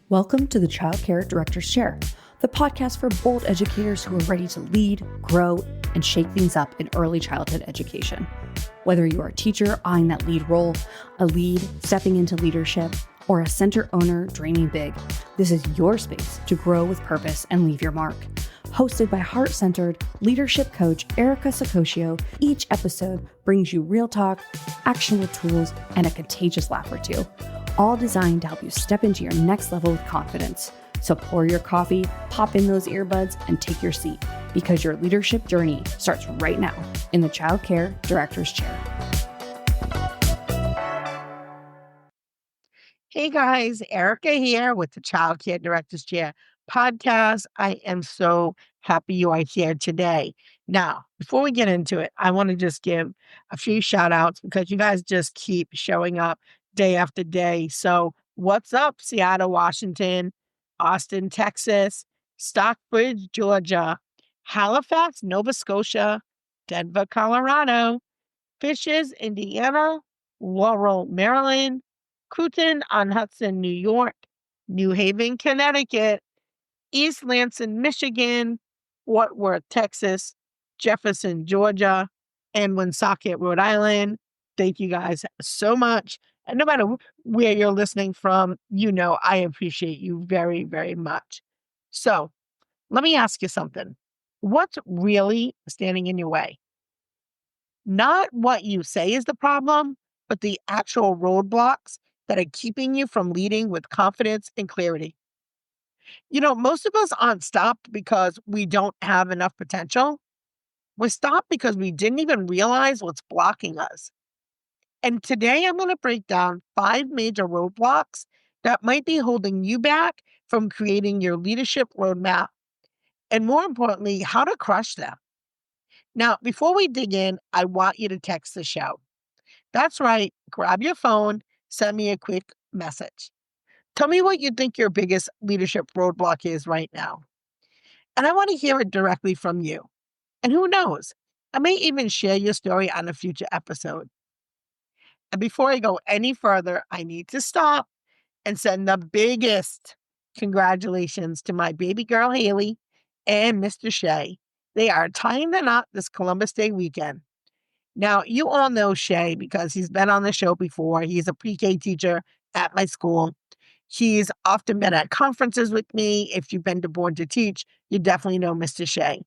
Welcome to the Child Care Director's Chair, the podcast for bold educators who are ready to lead, grow, and shake things up in early childhood education. Whether you are a teacher eyeing that lead role, a lead stepping into leadership, or a center owner dreaming big, this is your space to grow with purpose and leave your mark. Hosted by heart-centered leadership coach Erica Sacosio, each episode brings you real talk, actionable tools, and a contagious laugh or two, all designed to help you step into your next level with confidence. So pour your coffee, pop in those earbuds, and take your seat, because your leadership journey starts right now in the Child Care Director's Chair. Hey guys, Erica here with the Child Care Director's Chair podcast. I am so happy you are here today. Now, before we get into it, I want to just give a few shout outs because you guys just keep showing up day after day. So, what's up, Seattle, Washington, Austin, Texas, Stockbridge, Georgia, Halifax, Nova Scotia, Denver, Colorado, Fishers, Indiana, Laurel, Maryland, Croton-on-Hudson, New York, New Haven, Connecticut, East Lansing, Michigan, Fort Worth, Texas, Jefferson, Georgia, and Woonsocket, Rhode Island. Thank you guys so much. And no matter where you're listening from, you know I appreciate you very, very much. So let me ask you something. What's really standing in your way? Not what you say is the problem, but the actual roadblocks that are keeping you from leading with confidence and clarity. You know, most of us aren't stopped because we don't have enough potential. We're stopped because we didn't even realize what's blocking us. And today I'm going to break down 5 major roadblocks that might be holding you back from creating your leadership roadmap. And more importantly, how to crush them. Now, before we dig in, I want you to text the show. That's right. Grab your phone, send me a quick message. Tell me what you think your biggest leadership roadblock is right now. And I want to hear it directly from you. And who knows, I may even share your story on a future episode. And before I go any further, I need to stop and send the biggest congratulations to my baby girl, Haley, and Mr. Shea. They are tying the knot this Columbus Day weekend. Now, you all know Shay because he's been on the show before. He's a pre-K teacher at my school. He's often been at conferences with me. If you've been to Born to Teach, you definitely know Mr. Shay.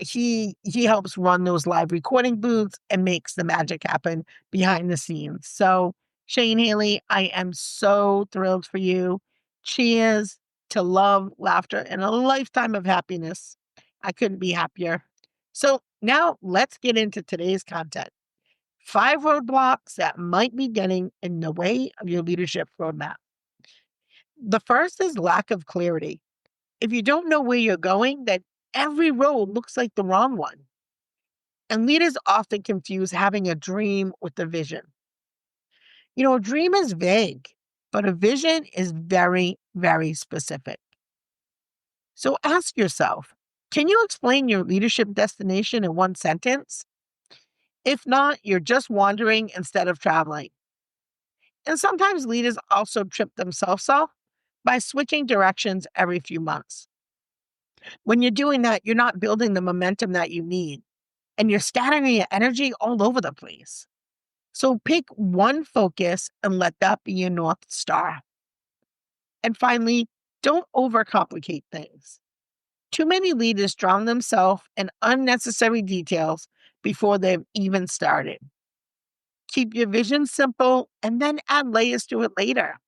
He helps run those live recording booths and makes the magic happen behind the scenes. So, Shay and Haley, I am so thrilled for you. Cheers to love, laughter, and a lifetime of happiness. I couldn't be happier. So now let's get into today's content. 5 roadblocks that might be getting in the way of your leadership roadmap. The first is lack of clarity. If you don't know where you're going, then every road looks like the wrong one. And leaders often confuse having a dream with a vision. You know, a dream is vague, but a vision is very, very specific. So ask yourself, can you explain your leadership destination in one sentence? If not, you're just wandering instead of traveling. And sometimes leaders also trip themselves up by switching directions every few months. When you're doing that, you're not building the momentum that you need, and you're scattering your energy all over the place. So pick one focus and let that be your North Star. And finally, don't overcomplicate things. Too many leaders drown themselves in unnecessary details before they've even started. Keep your vision simple and then add layers to it later.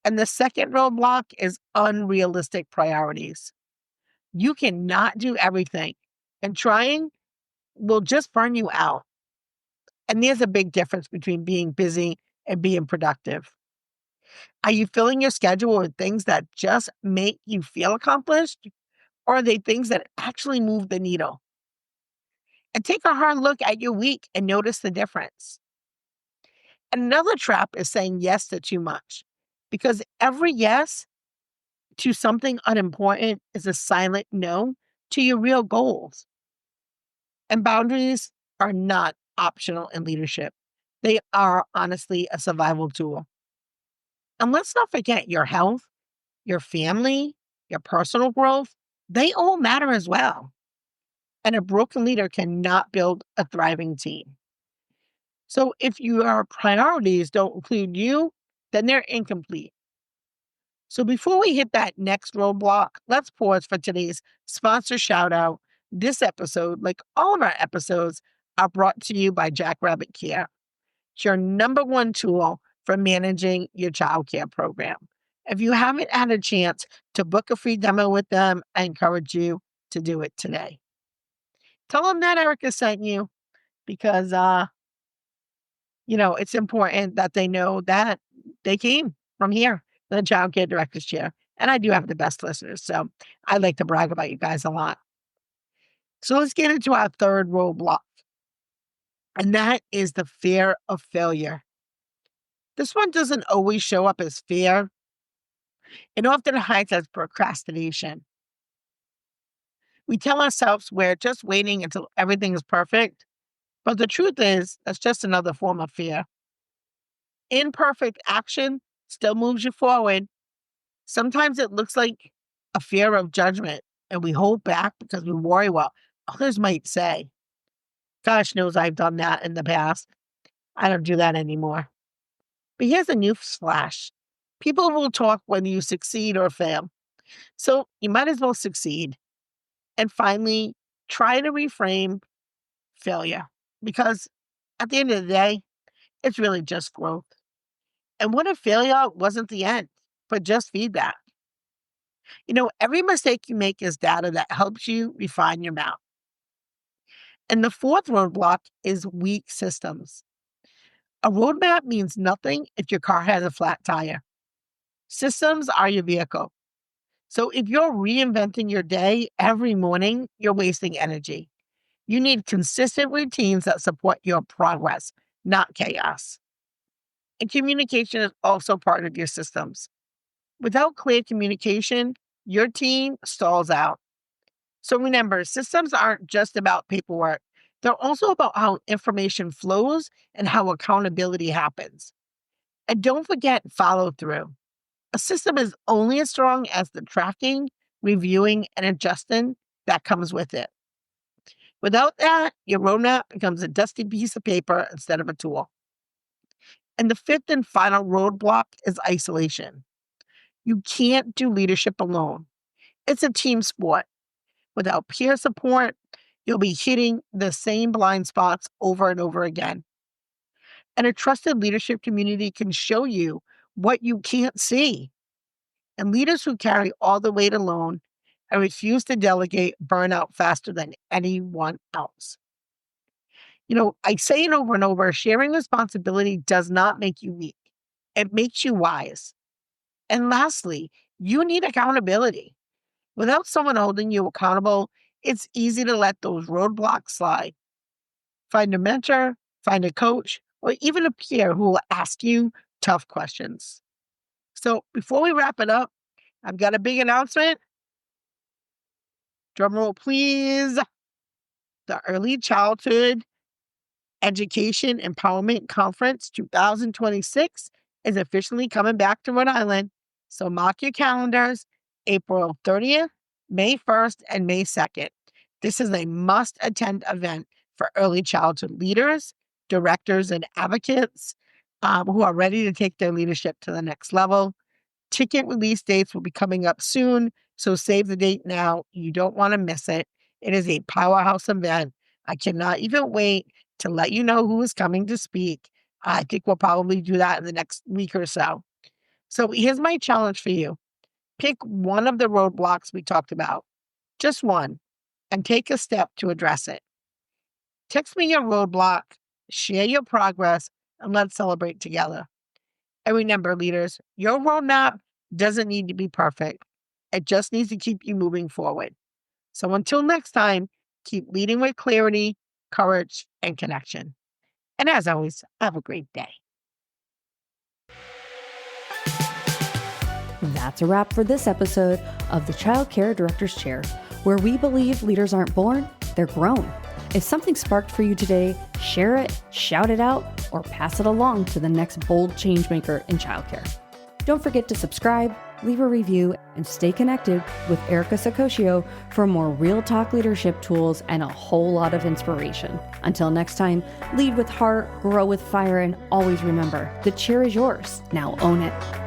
And the second roadblock is unrealistic priorities. You cannot do everything, and trying will just burn you out. And there's a big difference between being busy and being productive. Are you filling your schedule with things that just make you feel accomplished? Or are they things that actually move the needle? And take a hard look at your week and notice the difference. Another trap is saying yes to too much, because every yes to something unimportant is a silent no to your real goals. And boundaries are not optional in leadership. They are honestly a survival tool. And let's not forget your health, your family, your personal growth, they all matter as well. And a broken leader cannot build a thriving team. So if your priorities don't include you, then they're incomplete. So before we hit that next roadblock, let's pause for today's sponsor shout out. This episode, like all of our episodes, are brought to you by Jackrabbit Care. It's your number one tool for managing your childcare program. If you haven't had a chance to book a free demo with them, I encourage you to do it today. Tell them that Erica sent you because, it's important that they know that they came from here, the Child Care Director's Chair. And I do have the best listeners, so I like to brag about you guys a lot. So let's get into our third roadblock, and that is the fear of failure. This one doesn't always show up as fear. It often hides as procrastination. We tell ourselves we're just waiting until everything is perfect, but the truth is that's just another form of fear. Imperfect action still moves you forward. Sometimes it looks like a fear of judgment, and we hold back because we worry what others might say. Gosh knows I've done that in the past. I don't do that anymore. But here's a news flash. People will talk whether you succeed or fail. So you might as well succeed. And finally, try to reframe failure, because at the end of the day, it's really just growth. And what if failure wasn't the end, but just feedback? Every mistake you make is data that helps you refine your map. And the fourth roadblock is weak systems. A roadmap means nothing if your car has a flat tire. Systems are your vehicle. So if you're reinventing your day every morning, you're wasting energy. You need consistent routines that support your progress, not chaos. And communication is also part of your systems. Without clear communication, your team stalls out. So remember, systems aren't just about paperwork. They're also about how information flows and how accountability happens. And don't forget follow through. A system is only as strong as the tracking, reviewing, and adjusting that comes with it. Without that, your roadmap becomes a dusty piece of paper instead of a tool. And the fifth and final roadblock is isolation. You can't do leadership alone. It's a team sport. Without peer support, you'll be hitting the same blind spots over and over again. And a trusted leadership community can show you what you can't see. And leaders who carry all the weight alone and refuse to delegate burn out faster than anyone else. I say it over and over, sharing responsibility does not make you weak. It makes you wise. And lastly, you need accountability. Without someone holding you accountable, it's easy to let those roadblocks slide. Find a mentor, find a coach, or even a peer who will ask you tough questions. So before we wrap it up, I've got a big announcement. Drum roll, please. The Early Childhood Education Empowerment Conference 2026 is officially coming back to Rhode Island. So mark your calendars, April 30th, May 1st, and May 2nd. This is a must-attend event for early childhood leaders, directors, and advocates who are ready to take their leadership to the next level. Ticket release dates will be coming up soon, so save the date now. You don't want to miss it. It is a powerhouse event. I cannot even wait to let you know who is coming to speak. I think we'll probably do that in the next week or so. So here's my challenge for you. Pick one of the roadblocks we talked about, just one, and take a step to address it. Text me your roadblock, share your progress, and let's celebrate together. And remember, leaders, your roadmap doesn't need to be perfect. It just needs to keep you moving forward. So until next time, keep leading with clarity, courage, and connection. And as always, have a great day. That's a wrap for this episode of the Child Care Director's Chair, where we believe leaders aren't born, they're grown. If something sparked for you today, share it, shout it out, or pass it along to the next bold changemaker in childcare. Don't forget to subscribe, leave a review, and stay connected with Erica Sakosio for more real talk leadership tools and a whole lot of inspiration. Until next time, lead with heart, grow with fire, and always remember, the chair is yours. Now own it.